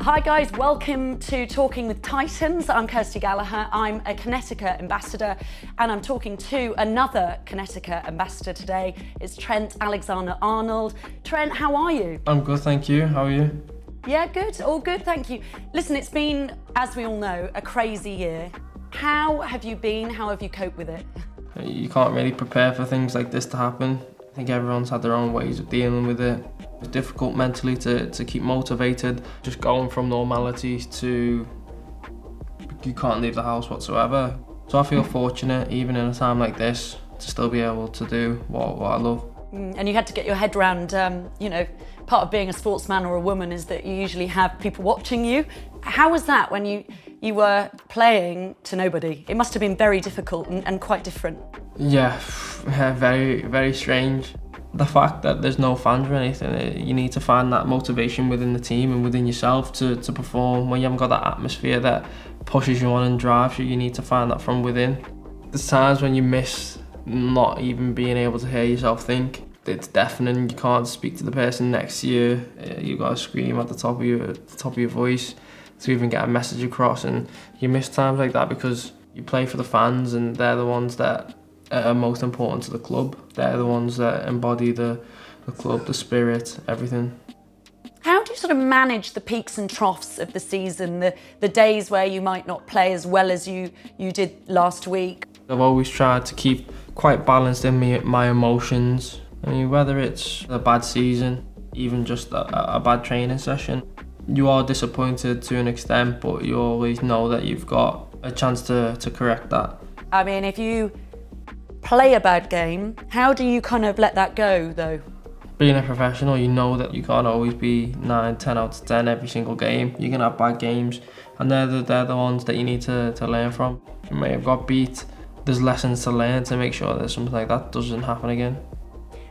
Hi guys, welcome to Talking with Titans. I'm Kirsty Gallacher. I'm a Kinetica ambassador and I'm talking to another Kinetica ambassador today. It's Trent, Alexander-Arnold. Trent, how are you? I'm good, thank you. How are you? Yeah, good, all good, thank you. Listen, it's been, as we all know, a crazy year. How have you been? How have you coped with it? You can't really prepare for things like this to happen. I think everyone's had their own ways of dealing with it. It's difficult mentally to keep motivated. Just going from normality to you can't leave the house whatsoever. So I feel fortunate, even in a time like this, to still be able to do what I love. And you had to get your head around, part of being a sportsman or a woman is that you usually have people watching you. How was that when you were playing to nobody? It must have been very difficult and quite different. Yeah, very, very strange. The fact that there's no fans or anything, you need to find that motivation within the team and within yourself to perform. When you haven't got that atmosphere that pushes you on and drives you, you need to find that from within. There's times when you miss not even being able to hear yourself think. It's deafening. You can't speak to the person next to you. You've got to scream at the top of your voice to even get a message across, and you miss times like that because you play for the fans and they're the ones that are most important to the club. They're the ones that embody the club, the spirit, everything. How do you sort of manage the peaks and troughs of the season, the days where you might not play as well as you did last week? I've always tried to keep quite balanced in my emotions. I mean, whether it's a bad season, even just a bad training session, you are disappointed to an extent, but you always know that you've got a chance to correct that. I mean, if you play a bad game, how do you kind of let that go, though? Being a professional, you know that you can't always be 9, 10 out of 10 every single game. You're going to have bad games, and they're the ones that you need to learn from. You may have got beat. There's lessons to learn to make sure that something like that doesn't happen again.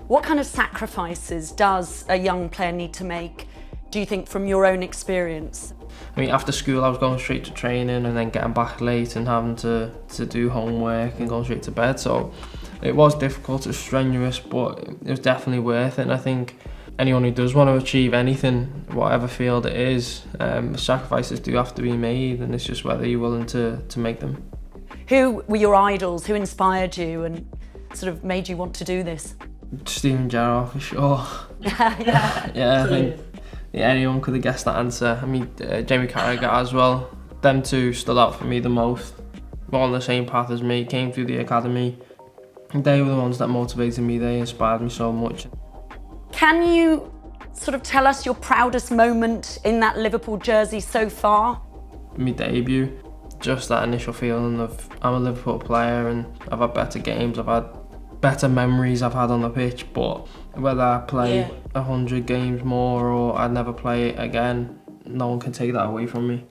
What kind of sacrifices does a young player need to make, do you think, from your own experience? I mean, after school I was going straight to training and then getting back late and having to do homework and going straight to bed. So it was difficult, it was strenuous, but it was definitely worth it. And I think anyone who does want to achieve anything, whatever field it is, sacrifices do have to be made, and it's just whether you're willing to make them. Who were your idols? Who inspired you and sort of made you want to do this? Steven Gerrard, for sure. Yeah, I think anyone could have guessed that answer. I mean, Jamie Carragher as well. Them two stood out for me the most. Were on the same path as me, came through the academy. They were the ones that motivated me, they inspired me so much. Can you sort of tell us your proudest moment in that Liverpool jersey so far? My debut, just that initial feeling of I'm a Liverpool player and I've had better games, I've had better memories I've had on the pitch, but whether I play 100 games more or I never play it again, no one can take that away from me.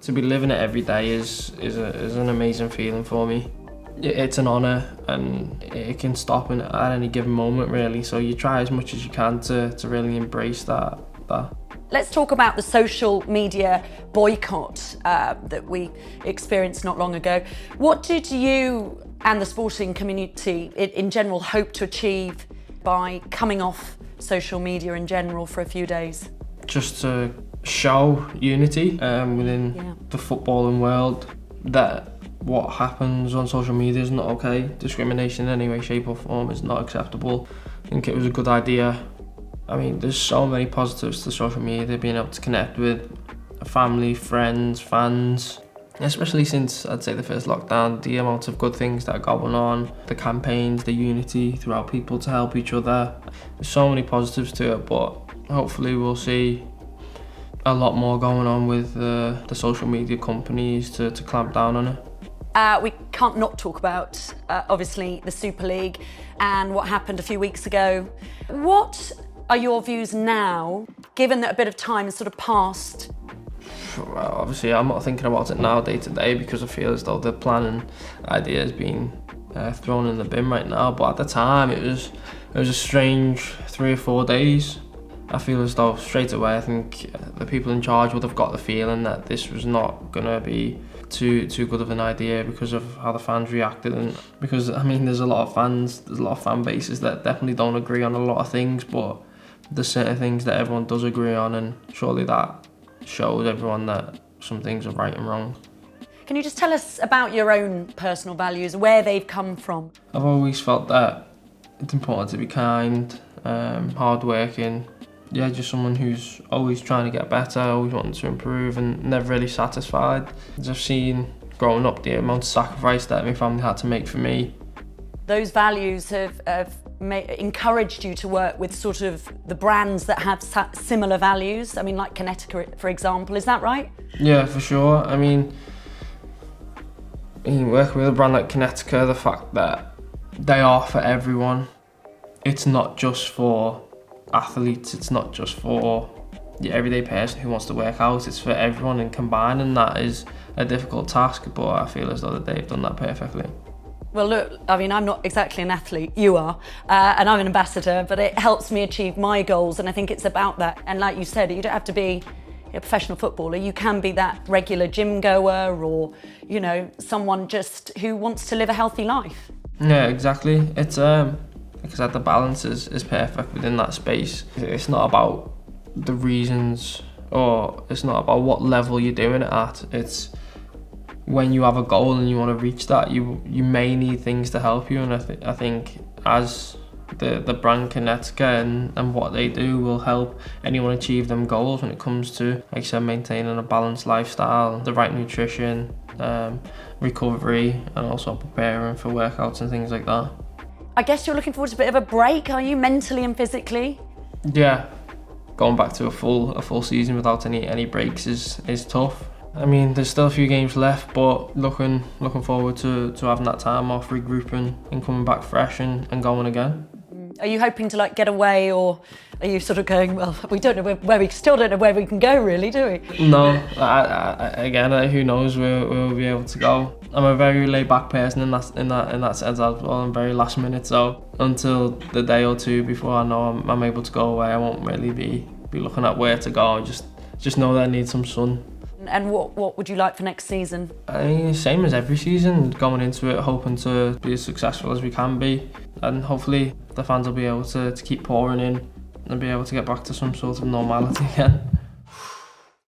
To be living it every day is an amazing feeling for me. It's an honour and it can stop at any given moment really, so you try as much as you can to really embrace that. Let's talk about the social media boycott that we experienced not long ago. What did you and the sporting community in general hope to achieve by coming off social media in general for a few days? Just to show unity within the footballing world, that what happens on social media is not okay. Discrimination in any way, shape or form is not acceptable. I think it was a good idea. I mean, there's so many positives to social media, being able to connect with family, friends, fans. Especially since, I'd say, the first lockdown, the amount of good things that are going on, the campaigns, the unity throughout people to help each other. There's so many positives to it, but hopefully we'll see a lot more going on with the social media companies to clamp down on it. We can't not talk about, obviously, the Super League and what happened a few weeks ago. What are your views now, given that a bit of time has sort of passed? Well, obviously I'm not thinking about it now day to day because I feel as though the plan and idea has been thrown in the bin right now, but at the time it was a strange 3 or 4 days. I feel as though straight away I think the people in charge would have got the feeling that this was not going to be too good of an idea because of how the fans reacted, and because I mean there's a lot of fan bases that definitely don't agree on a lot of things, but there's certain things that everyone does agree on, and surely that shows everyone that some things are right and wrong. Can you just tell us about your own personal values, where they've come from? I've always felt that it's important to be kind, hardworking. Yeah, just someone who's always trying to get better, always wanting to improve and never really satisfied. As I've seen growing up the amount of sacrifice that my family had to make for me. Those values have encouraged you to work with sort of the brands that have similar values. I mean, like Kinetica, for example, is that right? Yeah, for sure. I mean, working with a brand like Kinetica, the fact that they are for everyone. It's not just for athletes, it's not just for the everyday person who wants to work out, it's for everyone, and combining that is a difficult task, but I feel as though that they've done that perfectly. Well, look, I mean, I'm not exactly an athlete, you are, and I'm an ambassador, but it helps me achieve my goals, and I think it's about that. And like you said, you don't have to be a professional footballer, you can be that regular gym goer or, you know, someone just who wants to live a healthy life. Yeah, exactly. It's like I said, the balance is perfect within that space. It's not about the reasons, or it's not about what level you're doing it at. It's when you have a goal and you want to reach that, you may need things to help you, and I think as the brand Kinetica and what they do will help anyone achieve them goals when it comes to, like I said, maintaining a balanced lifestyle, the right nutrition, recovery, and also preparing for workouts and things like that. I guess you're looking forward to a bit of a break, are you, mentally and physically? Yeah, going back to a full season without any breaks is tough. I mean, there's still a few games left, but looking forward to having that time off, regrouping and coming back fresh and going again. Are you hoping to like get away, or are you sort of going, well, we don't know where we still don't know where we can go really, do we? No, again, who knows where we'll be able to go. I'm a very laid back person in that sense as well. I'm very last minute, so until the day or two before I know I'm able to go away, I won't really be looking at where to go. Just know that I need some sun. And what would you like for next season? I mean, same as every season, going into it hoping to be as successful as we can be, and hopefully the fans will be able to keep pouring in and be able to get back to some sort of normality again.